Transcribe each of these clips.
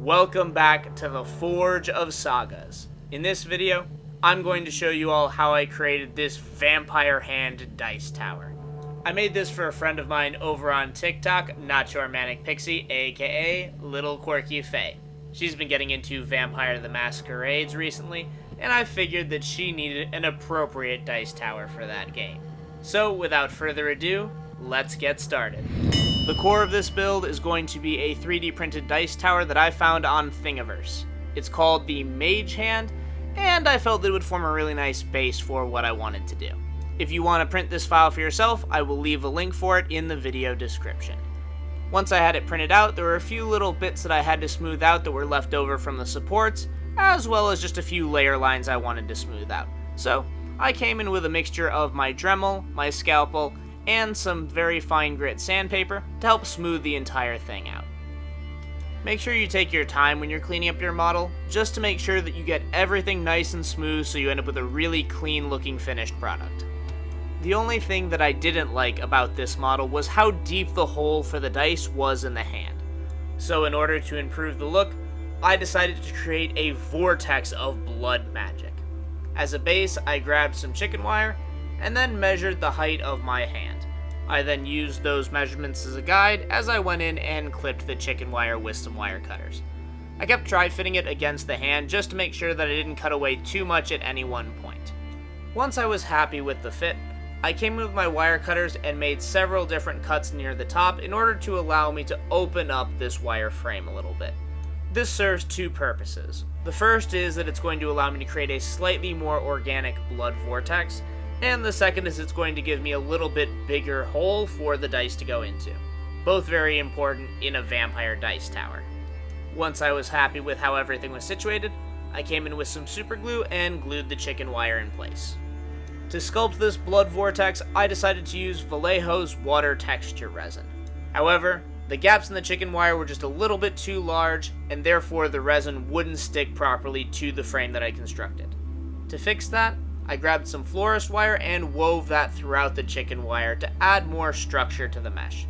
Welcome back to the Forge of Sagas. In this video, I'm going to show you all how I created this vampire hand dice tower. I made this for a friend of mine over on TikTok, Not Your Manic Pixie, aka Little Quirky Fae. She's been getting into Vampire the Masquerades recently, and I figured that she needed an appropriate dice tower for that game. So without further ado, let's get started. The core of this build is going to be a 3D printed dice tower that I found on Thingiverse. It's called the Mage hand, and I felt that it would form a really nice base for what I wanted to do. If you want to print this file for yourself, I will leave a link for it in the video description. Once I had it printed out, there were a few little bits that I had to smooth out that were left over from the supports, as well as just a few layer lines I wanted to smooth out. So, I came in with a mixture of my Dremel, my scalpel, and some very fine grit sandpaper to help smooth the entire thing out. Make sure you take your time when you're cleaning up your model, just to make sure that you get everything nice and smooth so you end up with a really clean looking finished product. The only thing that I didn't like about this model was how deep the hole for the dice was in the hand. So in order to improve the look, I decided to create a vortex of blood magic. As a base, I grabbed some chicken wire and then measured the height of my hand. I then used those measurements as a guide as I went in and clipped the chicken wire with some wire cutters. I kept dry fitting it against the hand just to make sure that I didn't cut away too much at any one point. Once I was happy with the fit, I came in with my wire cutters and made several different cuts near the top in order to allow me to open up this wire frame a little bit. This serves two purposes. The first is that it's going to allow me to create a slightly more organic blood vortex, and the second is it's going to give me a little bit bigger hole for the dice to go into. Both very important in a vampire dice tower. Once I was happy with how everything was situated, I came in with some super glue and glued the chicken wire in place. To sculpt this blood vortex, I decided to use Vallejo's water texture resin. However, the gaps in the chicken wire were just a little bit too large, and therefore the resin wouldn't stick properly to the frame that I constructed. To fix that, I grabbed some florist wire and wove that throughout the chicken wire to add more structure to the mesh.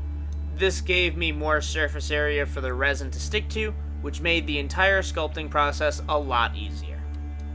This gave me more surface area for the resin to stick to, which made the entire sculpting process a lot easier.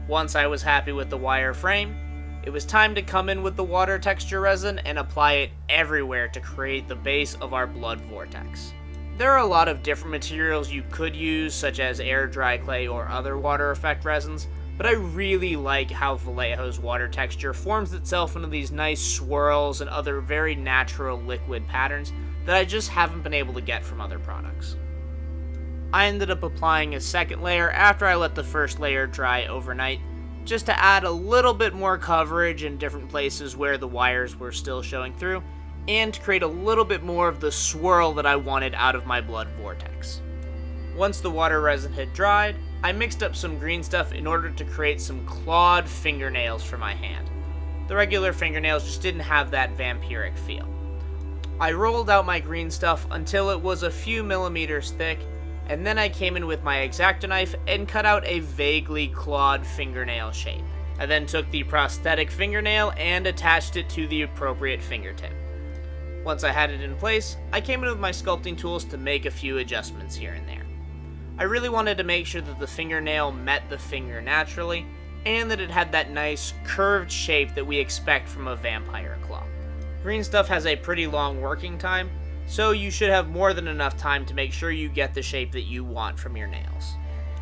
Once I was happy with the wire frame, it was time to come in with the water texture resin and apply it everywhere to create the base of our blood vortex. There are a lot of different materials you could use, such as air dry clay or other water effect resins, but I really like how Vallejo's water texture forms itself into these nice swirls and other very natural liquid patterns that I just haven't been able to get from other products. I ended up applying a second layer after I let the first layer dry overnight, just to add a little bit more coverage in different places where the wires were still showing through, and to create a little bit more of the swirl that I wanted out of my blood vortex. Once the water resin had dried, I mixed up some green stuff in order to create some clawed fingernails for my hand. The regular fingernails just didn't have that vampiric feel. I rolled out my green stuff until it was a few millimeters thick, and then I came in with my X-Acto knife and cut out a vaguely clawed fingernail shape. I then took the prosthetic fingernail and attached it to the appropriate fingertip. Once I had it in place, I came in with my sculpting tools to make a few adjustments here and there. I really wanted to make sure that the fingernail met the finger naturally, and that it had that nice curved shape that we expect from a vampire claw. Green stuff has a pretty long working time, so you should have more than enough time to make sure you get the shape that you want from your nails.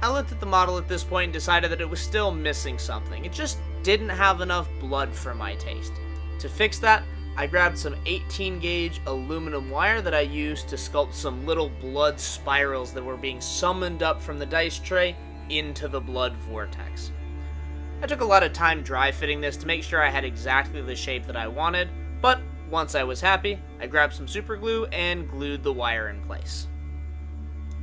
I looked at the model at this point and decided that it was still missing something. It just didn't have enough blood for my taste. To fix that, I grabbed some 18 gauge aluminum wire that I used to sculpt some little blood spirals that were being summoned up from the dice tray into the blood vortex. I took a lot of time dry fitting this to make sure I had exactly the shape that I wanted, but once I was happy, I grabbed some super glue and glued the wire in place.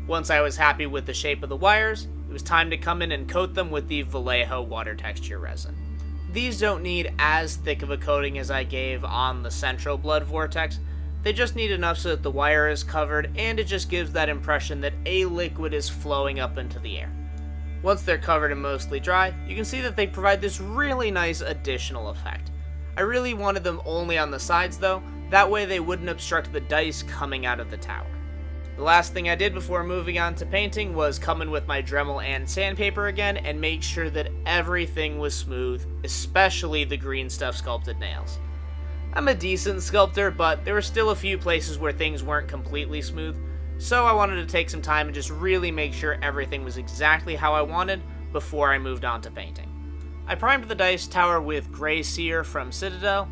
Once I was happy with the shape of the wires, it was time to come in and coat them with the Vallejo water texture resin. These don't need as thick of a coating as I gave on the central blood vortex. They just need enough so that the wire is covered, and it just gives that impression that a liquid is flowing up into the air. Once they're covered and mostly dry, you can see that they provide this really nice additional effect. I really wanted them only on the sides though, that way they wouldn't obstruct the dice coming out of the tower. The last thing I did before moving on to painting was come in with my Dremel and sandpaper again and make sure that everything was smooth, especially the green stuff sculpted nails. I'm a decent sculptor, but there were still a few places where things weren't completely smooth, so I wanted to take some time and just really make sure everything was exactly how I wanted before I moved on to painting. I primed the dice tower with Gray Seer from Citadel,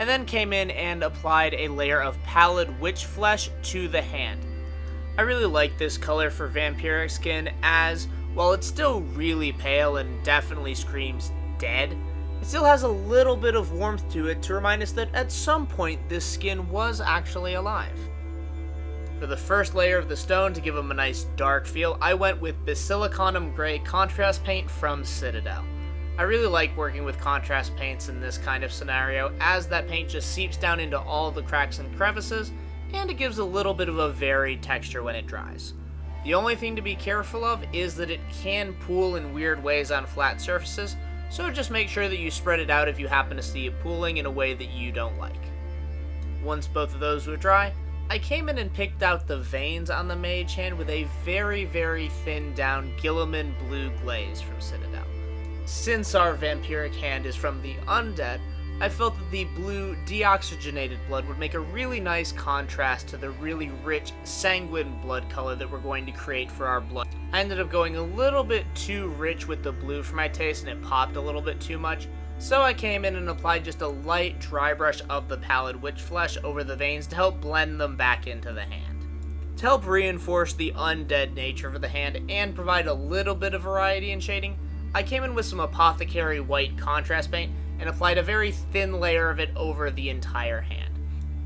and then came in and applied a layer of Pallid Wich flesh to the hand. I really like this color for vampiric skin, as, while it's still really pale and definitely screams dead, it still has a little bit of warmth to it to remind us that at some point this skin was actually alive. For the first layer of the stone, to give him a nice dark feel, I went with Basilicanum Gray contrast paint from Citadel. I really like working with contrast paints in this kind of scenario, as that paint just seeps down into all the cracks and crevices, and it gives a little bit of a varied texture when it dries. The only thing to be careful of is that it can pool in weird ways on flat surfaces, so just make sure that you spread it out if you happen to see it pooling in a way that you don't like. Once both of those were dry, I came in and picked out the veins on the Mage hand with a very, very thinned down Guilliman blue glaze from Citadel. Since our vampiric hand is from the undead, I felt that the blue deoxygenated blood would make a really nice contrast to the really rich sanguine blood color that we're going to create for our blood. I ended up going a little bit too rich with the blue for my taste and it popped a little bit too much, so I came in and applied just a light dry brush of the Pallid Wich flesh over the veins to help blend them back into the hand. To help reinforce the undead nature of the hand and provide a little bit of variety in shading, I came in with some Apothacry white contrast paint and applied a very thin layer of it over the entire hand.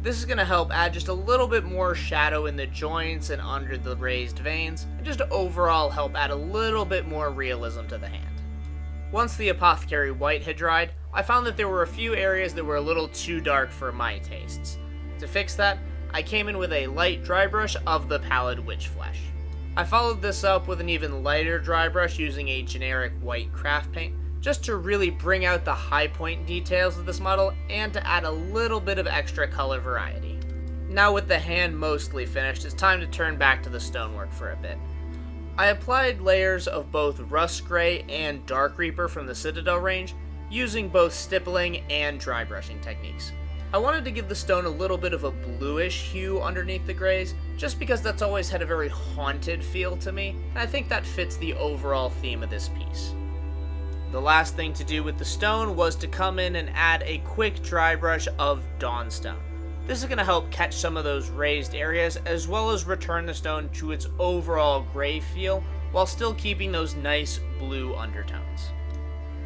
This is going to help add just a little bit more shadow in the joints and under the raised veins, and just overall help add a little bit more realism to the hand. Once the Apothacry white had dried, I found that there were a few areas that were a little too dark for my tastes. To fix that, I came in with a light dry brush of the Pallid Wich flesh. I followed this up with an even lighter dry brush using a generic white craft paint, just to really bring out the high point details of this model and to add a little bit of extra color variety. Now with the hand mostly finished, it's time to turn back to the stonework for a bit. I applied layers of both Rust Gray and Dark Reaper from the Citadel range, using both stippling and dry brushing techniques. I wanted to give the stone a little bit of a bluish hue underneath the grays, just because that's always had a very haunted feel to me, and I think that fits the overall theme of this piece. The last thing to do with the stone was to come in and add a quick dry brush of Dawnstone. This is going to help catch some of those raised areas, as well as return the stone to its overall gray feel, while still keeping those nice blue undertones.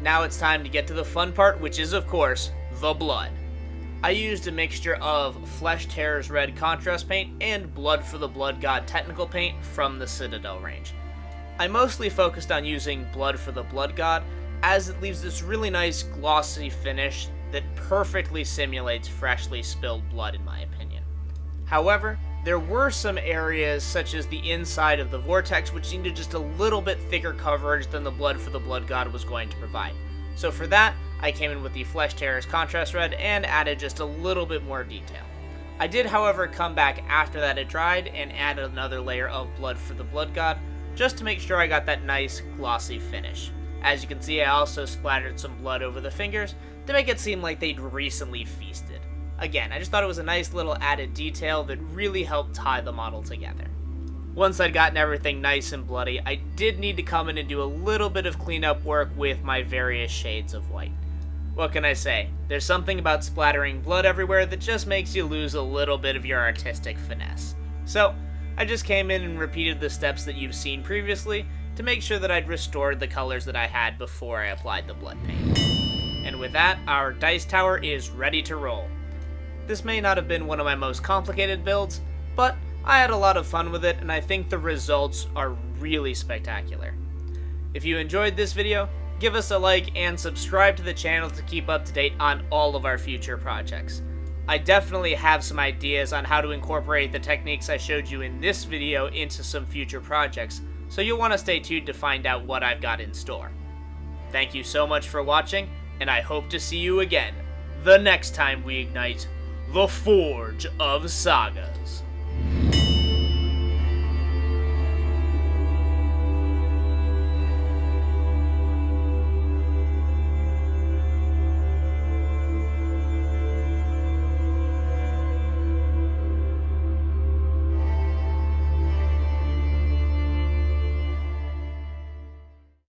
Now it's time to get to the fun part, which is of course, the blood. I used a mixture of Teaters Red contrast paint and Blood for the Blood God technical paint from the Citadel range. I mostly focused on using Blood for the Blood God, as it leaves this really nice glossy finish that perfectly simulates freshly spilled blood in my opinion. However, there were some areas such as the inside of the vortex which needed just a little bit thicker coverage than the Blood for the Blood God was going to provide. So for that, I came in with the Teaters contrast red and added just a little bit more detail. I did, however, come back after that had dried and add another layer of Blood for the Blood God, just to make sure I got that nice glossy finish. As you can see, I also splattered some blood over the fingers to make it seem like they'd recently feasted. Again, I just thought it was a nice little added detail that really helped tie the model together. Once I'd gotten everything nice and bloody, I did need to come in and do a little bit of cleanup work with my various shades of white. What can I say? There's something about splattering blood everywhere that just makes you lose a little bit of your artistic finesse. So, I just came in and repeated the steps that you've seen previously to make sure that I'd restored the colors that I had before I applied the blood paint. And with that, our dice tower is ready to roll. This may not have been one of my most complicated builds, but I had a lot of fun with it and I think the results are really spectacular. If you enjoyed this video, give us a like and subscribe to the channel to keep up to date on all of our future projects. I definitely have some ideas on how to incorporate the techniques I showed you in this video into some future projects, so you'll want to stay tuned to find out what I've got in store. Thank you so much for watching, and I hope to see you again the next time we ignite the Forge of Sagas.